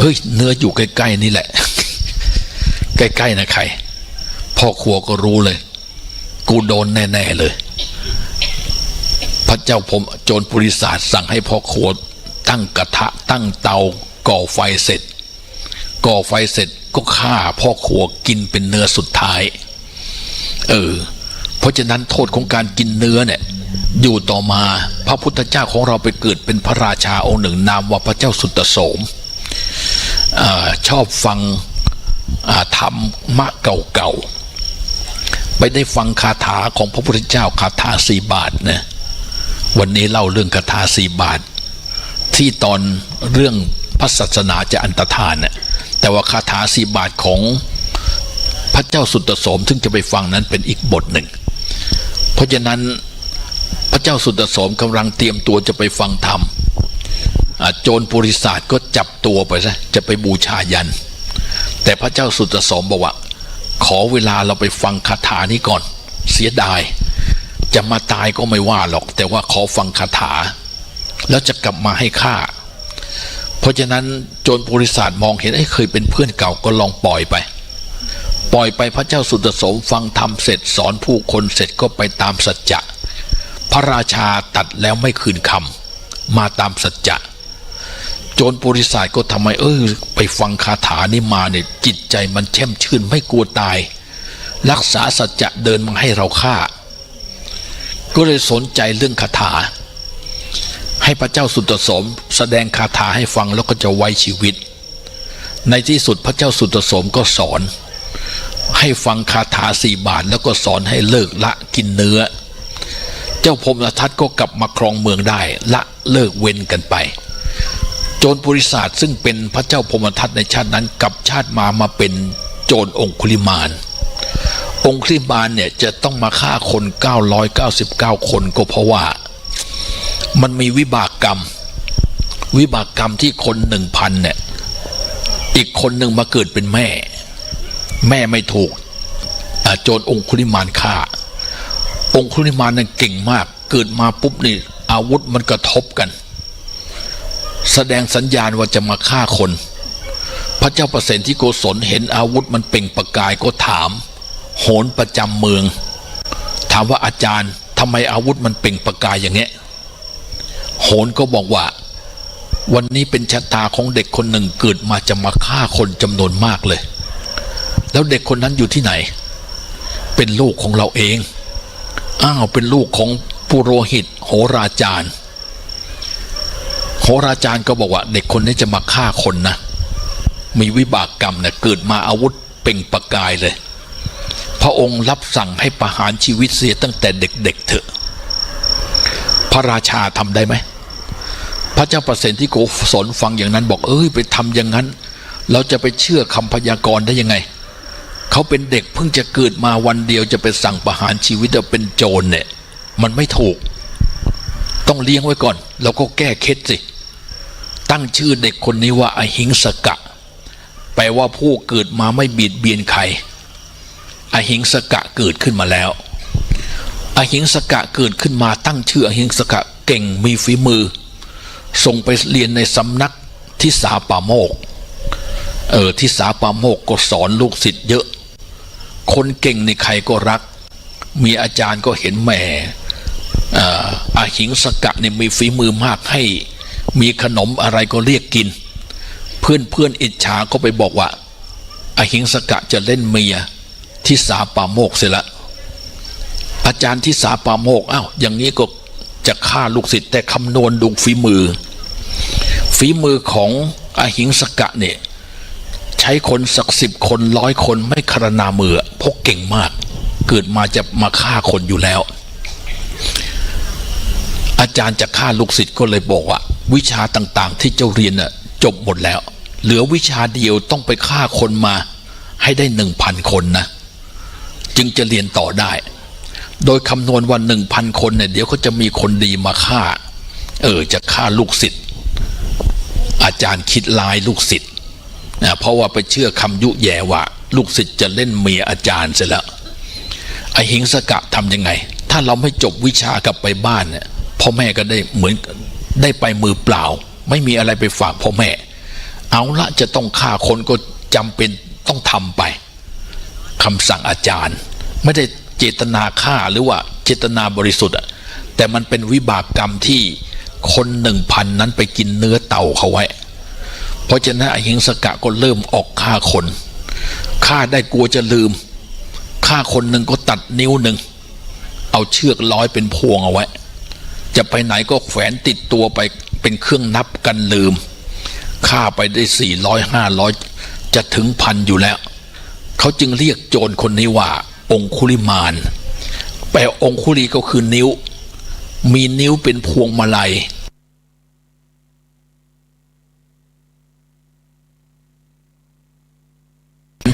เฮ้ยเนื้ออยู่ใกล้ๆนี่แหละ ใกล้ๆนะใครพ่อครัวก็รู้เลยกูโดนแน่ๆเลยพระเจ้าผมโจรปุริศาสสั่งให้พ่อครัวตั้งกระทะตั้งเตาก่อไฟเสร็จก็ฆ่าพ่อครัวกินเป็นเนื้อสุดท้ายเพราะฉะนั้นโทษของการกินเนื้อเนี่ยอยู่ต่อมาพระพุทธเจ้าของเราไปเกิดเป็นพระราชาองค์หนึ่งนามว่าพระเจ้าสุตโสมชอบฟังธรรมะเก่าๆไปได้ฟังคาถาของพระพุทธเจ้าคาถา4 บาทนะวันนี้เล่าเรื่องคาถา4 บาทที่ตอนเรื่องพระศาสนาจะอันตรธานเนี่ยแต่ว่าคาถา4 บาทของพระเจ้าสุตโสมซึ่งจะไปฟังนั้นเป็นอีกบทหนึ่งเพราะฉะนั้นพระเจ้าสุตโสมกำลังเตรียมตัวจะไปฟังธรรมโจรปุริศาสก็จับตัวไปซะจะไปบูชายันแต่พระเจ้าสุตโสมบอกว่าขอเวลาเราไปฟังคาถานี้ก่อนเสียดายจะมาตายก็ไม่ว่าหรอกแต่ว่าขอฟังคาถาแล้วจะกลับมาให้ฆ่าเพราะฉะนั้นโจรปุริศาสมองเห็นเคยเป็นเพื่อนเก่าก็ลองปล่อยไปพระเจ้าสุตโสมฟังธรรมเสร็จสอนผู้คนเสร็จก็ไปตามสัจจะพระราชาตัดแล้วไม่คืนคำมาตามสัจจะโจรปุริศาสก็ทำไมไปฟังคาถานี้มาเนี่ยจิตใจมันแช่มชื่นไม่กลัวตายรักษาสัจจะเดินมาให้เราฆ่าก็เลยสนใจเรื่องคาถาให้พระเจ้าสุตโสมแสดงคาถาให้ฟังแล้วก็จะไว้ชีวิตในที่สุดพระเจ้าสุตโสมก็สอนให้ฟังคาถา4 บาทแล้วก็สอนให้เลิกละกินเนื้อเจ้าพรหมทัตก็กลับมาครองเมืองได้ละเลิกเว้นกันไปโจรปุริศาสซึ่งเป็นพระเจ้าพรหมทัตในชาตินั้นกลับชาติมาเป็นโจรองคุลิมานเนี่ยจะต้องมาฆ่าคน999 คนก็เพราะว่ามันมีวิบากกรรมที่คน 1,000 เนี่ยอีกคนหนึ่งมาเกิดเป็นแม่ไม่ถูกโจรองคุลิมานฆ่าองคุลิมานนั้นเก่งมากเกิดมาปุ๊บนี่อาวุธมันกระทบกันแสดงสัญญาณว่าจะมาฆ่าคนพระเจ้าประเสนที่โกศลเห็นอาวุธมันเปล่งประกายก็ถามโหรประจำเมืองถามว่าอาจารย์ทำไมอาวุธมันเปล่งประกายอย่างเงี้ยโหรก็บอกว่าวันนี้เป็นชะตาของเด็กคนหนึ่งเกิดมาจะมาฆ่าคนจำนวนมากเลยแล้วเด็กคนนั้นอยู่ที่ไหนเป็นลูกของเราเองเป็นลูกของปุโรหิตโหราจารย์ก็บอกว่าเด็กคนนี้จะมาฆ่าคนนะมีวิบากกรรมเนี่ยเกิดมาอาวุธเปล่งประกายเลยพระองค์รับสั่งให้ประหารชีวิตเสียตั้งแต่เด็กๆเถอะพระราชาทำได้ไหมพระเจ้าประเสนที่โกศลฟังอย่างนั้นบอกไปทำอย่างนั้นเราจะไปเชื่อคำพยากรณ์ได้ยังไงเขาเป็นเด็กเพิ่งจะเกิดมาวันเดียวจะไปสั่งประหารชีวิตเป็นโจรเนี่ยมันไม่ถูกต้องเลี้ยงไว้ก่อนแล้วก็แก้เคล็ดสิตั้งชื่อเด็กคนนี้ว่าอหิงสกะแปลว่าผู้เกิดมาไม่เบียดเบียนใครอหิงสกะเกิดขึ้นมาแล้วอหิงสกะเกิดขึ้นมาตั้งชื่ออหิงสกะเก่งมีฝีมือส่งไปเรียนในสำนักทิสาปาโมกทิสาปาโมกก็สอนลูกศิษย์เยอะคนเก่งในใครก็รักมีอาจารย์ก็เห็นแหมอหิงสกะเนี่ยมีฝีมือมากให้มีขนมอะไรก็เรียกกินเพื่อนอิจฉาก็ไปบอกว่าอหิงสกะจะเล่นเมียทิสาปาโมกเสียละอาจารย์ทิสาปาโมกอย่างนี้ก็จะฆ่าลูกศิษย์แต่คำนวณดูฝีมือของอหิงสกะเนี่ยใช้คนสัก10 คน100 คนไม่คารนามือเพราะเก่งมากเกิดมาจะมาฆ่าคนอยู่แล้วอาจารย์จะฆ่าลูกศิษย์ก็เลยบอกว่าวิชาต่างๆที่เจ้าเรียนจบหมดแล้วเหลือวิชาเดียวต้องไปฆ่าคนมาให้ได้ 1,000 คนนะจึงจะเรียนต่อได้โดยคำนวณว่า 1,000 คนเนี่ยเดี๋ยวก็จะมีคนดีมาฆ่าจะฆ่าลูกศิษย์อาจารย์คิดลายลูกศิษย์เพราะว่าไปเชื่อคำยุแย่ว่าลูกศิษย์จะเล่นเมียอาจารย์เสร็จแล้วอหิงสกะทำยังไงถ้าเราไม่จบวิชากลับไปบ้านเนี่ยพ่อแม่ก็ได้เหมือนได้ไปมือเปล่าไม่มีอะไรไปฝากพ่อแม่ เอาละจะต้องฆ่าคนก็จำเป็นต้องทำไปคำสั่งอาจารย์ไม่ได้เจตนาฆ่าหรือว่าเจตนาบริสุทธิ์แต่มันเป็นวิบากกรรมที่คน 1,000 นั้นไปกินเนื้อเต่าเขาไว้เพราะฉะนั้นอหิงสกะก็เริ่มออกฆ่าคนฆ่าได้กลัวจะลืมฆ่าคนหนึ่งก็ตัดนิ้วหนึ่งเอาเชือกร้อยเป็นพวงเอาไว้จะไปไหนก็แขวนติดตัวไปเป็นเครื่องนับกันลืมฆ่าไปได้400-500จะถึงพันอยู่แล้วเขาจึงเรียกโจรคนนี้ว่าองคุลิมานแปลองคุลีก็คือนิ้วมีนิ้วเป็นพวงมาลัย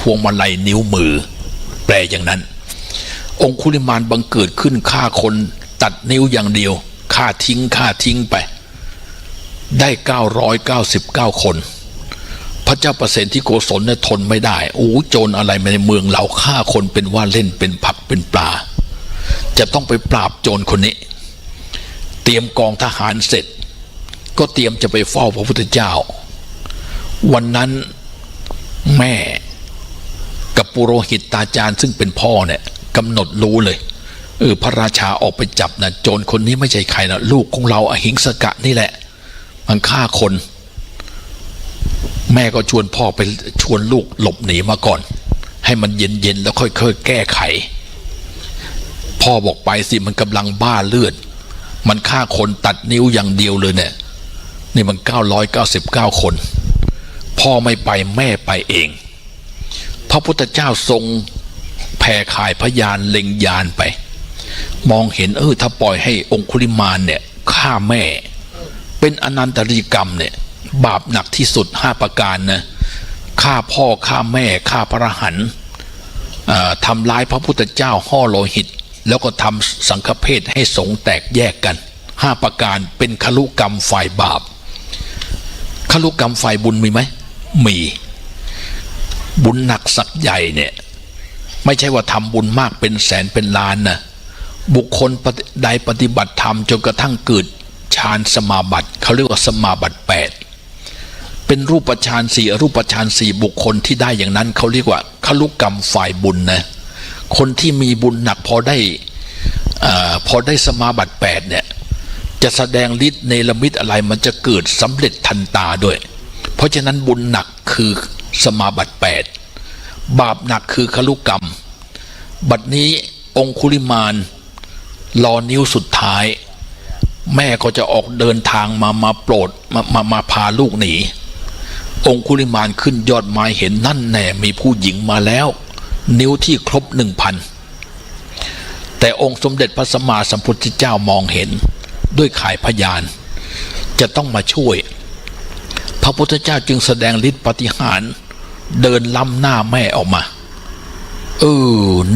พวงมาลัยนิ้วมือแปลอย่างนั้นองคุลิมานบังเกิดขึ้นฆ่าคนตัดนิ้วอย่างเดียวฆ่าทิ้งไปได้999 คนพระเจ้าประเสนที่โกศลเนี่ยทนไม่ได้โอ้โจรอะไรในเมืองเราฆ่าคนเป็นว่าเล่นเป็นผักเป็นปลาจะต้องไปปราบโจรคนนี้เตรียมกองทหารเสร็จก็เตรียมจะไปเฝ้าพระพุทธเจ้าวันนั้นแม่กับปุโรหิตตาจารย์ซึ่งเป็นพ่อเนี่ยกำหนดรู้เลยพระราชาออกไปจับนะโจรคนนี้ไม่ใช่ใครนะลูกของเราอหิงสกะนี่แหละมันฆ่าคนแม่ก็ชวนพ่อไปชวนลูกหลบหนีมาก่อนให้มันเย็นแล้วค่อยๆแก้ไขพ่อบอกไปสิมันกำลังบ้าเลือดมันฆ่าคนตัดนิ้วอย่างเดียวเลยเนี่ยนี่มัน999 คนพ่อไม่ไปแม่ไปเองพระพุทธเจ้าทรงแผ่ข่ายพยานเล็งยานไปมองเห็นถ้าปล่อยให้องคุลิมานเนี่ยฆ่าแม่เป็นอนันตริกรรมเนี่ยบาปหนักที่สุด5 ประการนะฆ่าพ่อฆ่าแม่ฆ่าพระอรหันต์ทำร้ายพระพุทธเจ้าห่อโลหิตแล้วก็ทำสังฆเพศให้สงฆ์แตกแยกกัน5 ประการเป็นคลุกรรมฝ่ายบาปคลุกรรมฝ่ายบุญมีไหมมีบุญหนักสักใหญ่เนี่ยไม่ใช่ว่าทำบุญมากเป็นแสนเป็นล้านนะบุคคลใดปฏิบัติธรรมจนกระทั่งเกิดฌานสมาบัติเขาเรียกว่าสมาบัติ8เป็นรูปฌาน4อรูปฌาน4บุคคลที่ได้อย่างนั้นเขาเรียกว่าคลุกรรมฝ่ายบุญนะคนที่มีบุญหนักพอได้สมาบัติ8เนี่ยจะแสดงฤทธิ์เนรมิตอะไรมันจะเกิดสำเร็จทันตาด้วยเพราะฉะนั้นบุญหนักคือสมาบัติ8บาปหนักคือคลุกรรมบัดนี้องคุลิมานรอนิ้วสุดท้ายแม่ก็จะออกเดินทางมาโปรดมาพาลูกหนีองคุลิมานขึ้นยอดไม้เห็นนั่นแน่มีผู้หญิงมาแล้วนิ้วที่ครบ 1,000แต่องค์สมเด็จพระสัมมาสัมพุทธเจ้ามองเห็นด้วยข่ายพยานจะต้องมาช่วยพระพุทธเจ้าจึงแสดงฤทธิ์ปาฏิหาริย์เดินล้ำหน้าแม่ออกมา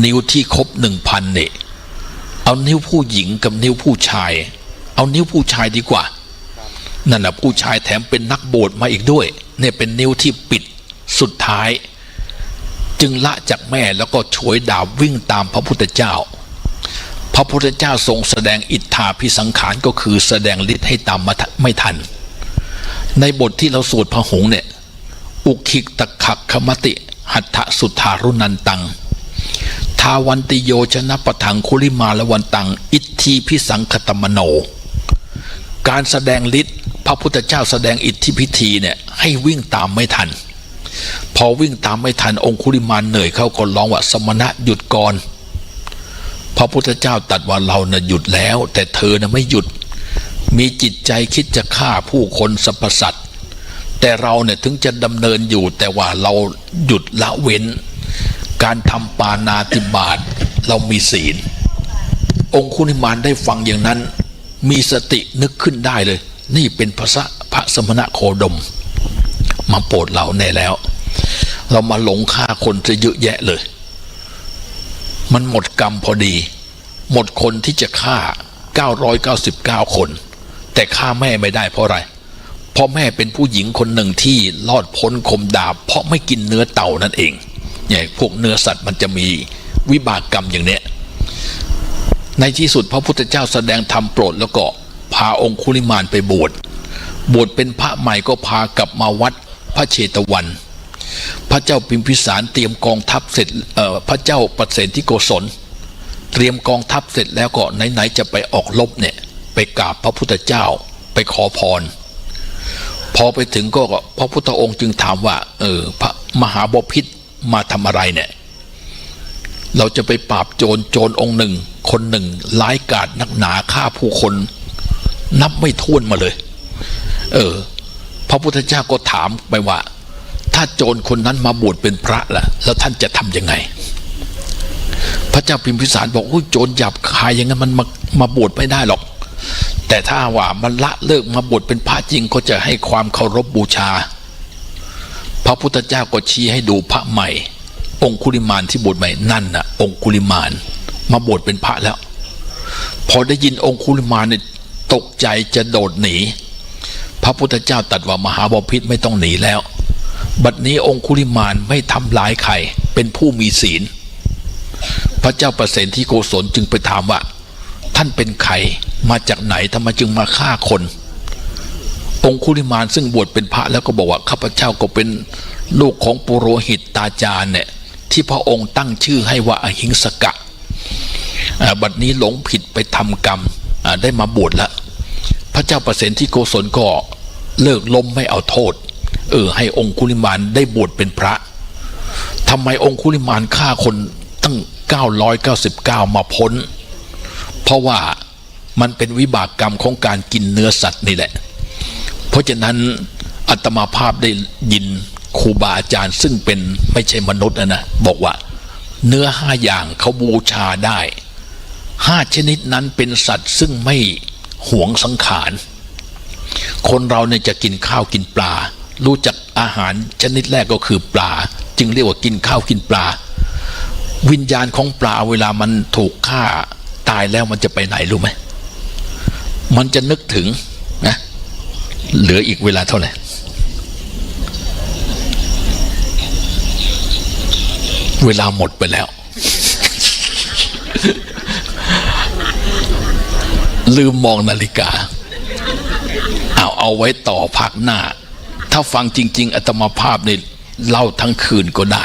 นิ้วที่ครบ 1,000เนี่ยเอานิ้วผู้หญิงกับนิ้วผู้ชายเอานิ้วผู้ชายดีกว่านั่นแหละผู้ชายแถมเป็นนักบวชมาอีกด้วยเนี่ยเป็นนิ้วที่ปิดสุดท้ายจึงละจากแม่แล้วก็ฉวยดาบวิ่งตามพระพุทธเจ้าพระพุทธเจ้าทรงแสดงอิทธาภิสังขารก็คือแสดงฤทธิ์ให้ตามมาไม่ทันในบทที่เราสวดพระหงส์เนี่ยอุคิกตะขักขมติหัตถสุธารุนันตังทาวันติโยชนะปะถังคุลิมาละวันตังอิทธิพิสังคตมโนการแสดงฤทธิ์พระพุทธเจ้าแสดงอิทธิพิธีเนี่ยให้วิ่งตามไม่ทันพอวิ่งตามไม่ทันองคุลิมานเหนื่อยเขาก็ร้องว่าสมณะหยุดก่อนพระพุทธเจ้าตรัสว่าเราน่ะหยุดแล้วแต่เธอน่ะไม่หยุดมีจิตใจคิดจะฆ่าผู้คนสรรพสัตว์แต่เราเนี่ยถึงจะดำเนินอยู่แต่ว่าเราหยุดละเว้นการทำปาณาติบาตเรามีศีลองคุลิมานได้ฟังอย่างนั้นมีสตินึกขึ้นได้เลยนี่เป็นพระสมณะโคดมมาโปรดเราแน่แล้วเรามาหลงฆ่าคนจะเยอะแยะเลยมันหมดกรรมพอดีหมดคนที่จะฆ่า999 คนแต่ฆ่าแม่ไม่ได้เพราะอะไรเพราะแม่เป็นผู้หญิงคนหนึ่งที่รอดพ้นคมดาบเพราะไม่กินเนื้อเต่านั่นเองเนี่ยพวกเนื้อสัตว์มันจะมีวิบากกรรมอย่างเนี้ยในที่สุดพระพุทธเจ้าแสดงธรรมโปรดแล้วก็พาองคุลิมานไปบวชเป็นพระใหม่ก็พากลับมาวัด พระเชตวัน พระเจ้าพิมพิสารเตรียมกองทัพเสร็จพระเจ้าประเสนที่โกศลเตรียมกองทัพเสร็จแล้วก็ไหนๆจะไปออกรบเนี่ยไปกราบพระพุทธเจ้าไปขอพรพอไปถึงก็พระพุทธองค์จึงถามว่าพระมหาบพิตรมาทำอะไรเนี่ยเราจะไปปราบโจรองค์หนึ่งคนหนึ่งร้ายกาจนักหนาฆ่าผู้คนนับไม่ถ้วนมาเลยพระพุทธเจ้าก็ถามไปว่าถ้าโจรคนนั้นมาบวชเป็นพระล่ะแล้วท่านจะทำยังไงพระเจ้าพิมพิสารบอกโจรหยาบคายอย่างนั้นมันมาบวชไม่ได้หรอกแต่ถ้าว่ามันละเลิกมาบวชเป็นพระจริงก็จะให้ความเคารพบูชาพระพุทธเจ้าก็ชี้ให้ดูพระใหม่องคุลิมานที่บวชใหม่นั่นน่ะองคุลิมานมาบวชเป็นพระแล้วพอได้ยินองคุลิมานเนี่ยตกใจจะโดดหนีพระพุทธเจ้าตรัสว่ามหาบพิตรไม่ต้องหนีแล้วบัดนี้องคุลิมานไม่ทำร้ายใครเป็นผู้มีศีลพระเจ้าประเสนที่โกศลจึงไปถามว่าท่านเป็นใครมาจากไหนทำไมจึงมาฆ่าคนองคุลิมานซึ่งบวชเป็นพระแล้วก็บอกว่าข้าพเจ้าก็เป็นลูกของปุโรหิตตาจารย์เนี่ยที่พระองค์ตั้งชื่อให้ว่าอหิงสกะบัดนี้หลงผิดไปทำกรรมได้มาบวชแล้วพระเจ้าประเสนที่โกศลก็เลิกล้มไม่เอาโทษให้องคุลิมานได้บวชเป็นพระทำไมองคุลิมานฆ่าคนตั้ง999มาพ้นเพราะว่ามันเป็นวิบากกรรมของการกินเนื้อสัตว์นี่แหละเพราะฉะนั้นอาตมาภาพได้ยินครูบาอาจารย์ซึ่งเป็นไม่ใช่มนุษย์นะบอกว่าเนื้อ5อย่างเขาบูชาได้5ชนิดนั้นเป็นสัตว์ซึ่งไม่หวงสังขารคนเราเนี่ยจะกินข้าวกินปลารู้จักอาหารชนิดแรกก็คือปลาจึงเรียกว่ากินข้าวกินปลาวิญญาณของปลาเวลามันถูกฆ่าตายแล้วมันจะไปไหนรู้ไหมมันจะนึกถึงนะเหลืออีกเวลาเท่าไหร่เวลาหมดไปแล้ว ลืมมองนาฬิกาเอาไว้ต่อพักหน้าถ้าฟังจริงๆอาตมาภาพเนี่ยเล่าทั้งคืนก็ได้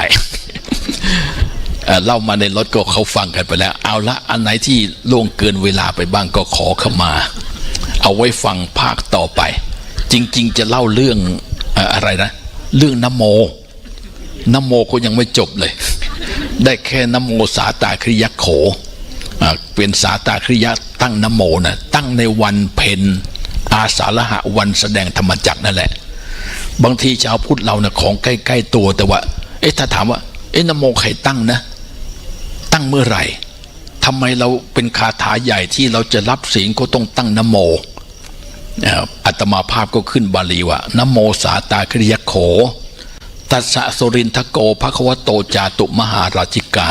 เล่ามาในรถก็เขาฟังกันไปแล้วเอาละอันไหนที่ล่วงเกินเวลาไปบ้างก็ขอเข้ามาเอาไว้ฟังภาคต่อไปจริงๆจะเล่าเรื่องอะไรนะเรื่องนะโมก็ยังไม่จบเลยได้แค่นะโมสาตาคริยโขเป็นสาตาคริยะตั้งนะโมนะตั้งในวันเพ็ญอาสาฬหะวันแสดงธรรมจักรนั่นแหละบางทีชาวพุทธเรานะของใกล้ๆตัวแต่ว่าถ้าถามว่านะโมใครตั้งนะตั้งเมื่อไหร่ทำไมเราเป็นคาถาใหญ่ที่เราจะรับศีลก็ต้องตั้งนะโมอาตมาภาพก็ขึ้นบาลีว่านะโมสาตาคริยโขตัสสะสุรินทโกภควโตจาตุมหาราชิกา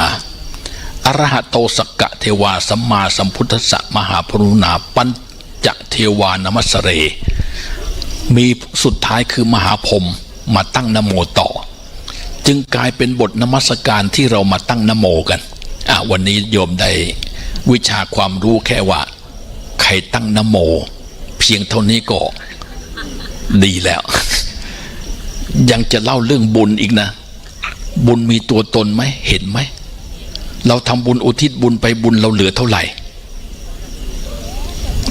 อรหะโตสักกะเทวาสัมมาสัมพุทธัสสะมหาพรุณาปัญจเทวานมัสเรมีสุดท้ายคือมหาพรหมมาตั้งนะโมต่อจึงกลายเป็นบทนมัสการที่เรามาตั้งนะโมกันวันนี้โยมได้วิชาความรู้แค่ว่าใครตั้งนะโมเพียงเท่านี้ก็ดีแล้วยังจะเล่าเรื่องบุญอีกนะบุญมีตัวตนไหมเห็นไหมเราทำบุญอุทิศบุญไปบุญเราเหลือเท่าไหร่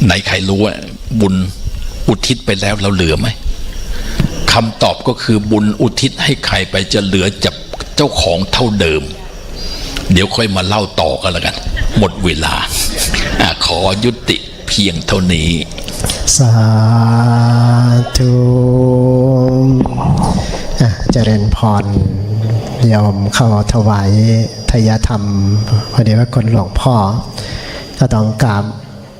ไหนใครรู้ว่าบุญอุทิศไปแล้วเราเหลือไหมคำตอบก็คือบุญอุทิศให้ใครไปจะเหลือจากเจ้าของเท่าเดิมเดี๋ยวค่อยมาเล่าต่อกันแล้วกันหมดเวลาขอยุติเพียงเท่านี้สาธุเจริญพรโยมเข้าถวายทายธรรมพอดีว่าคนหลวงพ่อก็ต้องกราบ